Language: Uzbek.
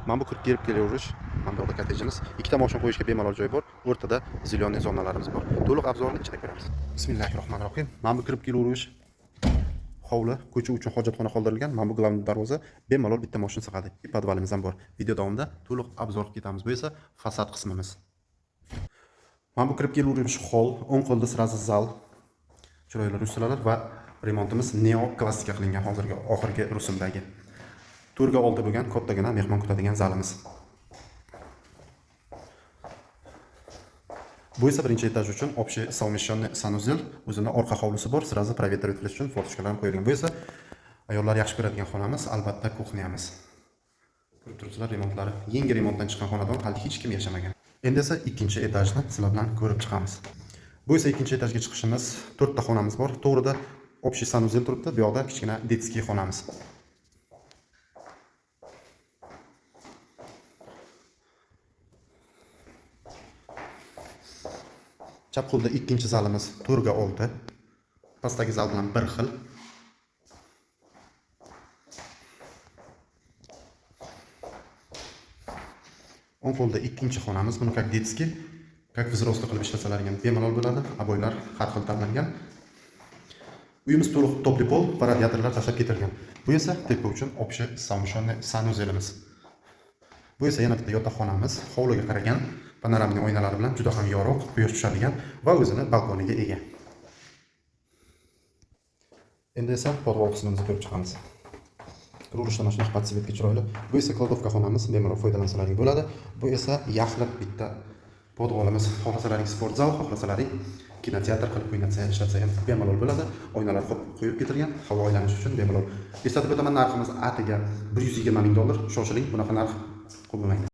Mana bu 40 kelib kelaverish, mana bu kottejimiz. Ikkita mashina qo'yishga bemalol joy bor. O'rtada zilonli zonalarimiz bor. To'liq obzorni ichida ko'ramiz. Bismillahirrohmanirrohim. Mana bu kirib kelaverish hovli, ko'cha uchun hojatxona qoldirilgan. Mana bu glavniy darvoza, bemalol bitta mashina sig'adi. Podvalimiz ham bor. Video davomida to'liq obzor qilib ketamiz. Bu esa fasad qismimiz. Mana bu kirib kelaverish hol, o'ng qo'lda sirazi zal, chiroyli rusumlar va remontimiz neo klassika qilingan hozirgi oxirgi rusumdagi. To'rga oldi bo'lgan kattagina mehmon kutadigan zalimiz. Bu esa birinchi etaj uchun общий совмещенный sanuzel, o'zining orqa hovlisi bor, sirazi provetривать qilish uchun fortishkalar qo'yilgan. Bu esa ayollar yaxshi ko'radigan xonamiz, albatta kuxnyamiz. Ko'rib turibsizlar, remontlari. Yangi remontdan chiqqan xonadon hali hech kim yashamagan. Endi esa ikkinchi etajni sizlar bilan ko'rib chiqamiz. Bu esa ikkinchi etajga chiqishimiz, 4 ta xonamiz bor. To'g'rida общий sanuzel turibdi, bu yoqda kichkina detskiy xonamiz. Chap qo'lda ikkinchi zalimiz 4 ga oldi. Pastdagi zal bilan bir xil. O'ng qo'lda ikkinchi xonamiz, buni как детский, как взрослый qilib ishlatsalar ham bemalol bo'ladi. Aboylar har xil tanlangan. Uyimiz to'liq topli pol, radiatorlar tashlab ketilgan. Bu esa tepa uchun общий совмещенный sanuzelimiz. Bu esa yana bitta yotoqxonamiz, hovliga qaragan, panoramli oynalari bilan juda ham yorug', quyosh tushadigan va o'zini balkoniga ega. Endi esa podval qismimizni ko'rib chiqamiz. Qurilishda mana shunaqa podsvetga chiroyli. Bu esa kladovka xonamiz, bemalol foydalansalaring bo'ladi. Bu esa yaxlib bitta podvalimiz, xohlasalaring sport zal, xohlasalaring kinoteatr qilib ishlatsa ham bemalol bo'ladi. Oynalar qo'yib ketilgan, havo aylanishi uchun bemalol. Eslatib o'taman, narximiz atiga $120 ming. Shoshiling, bunaqa narx qo'yilmaydi.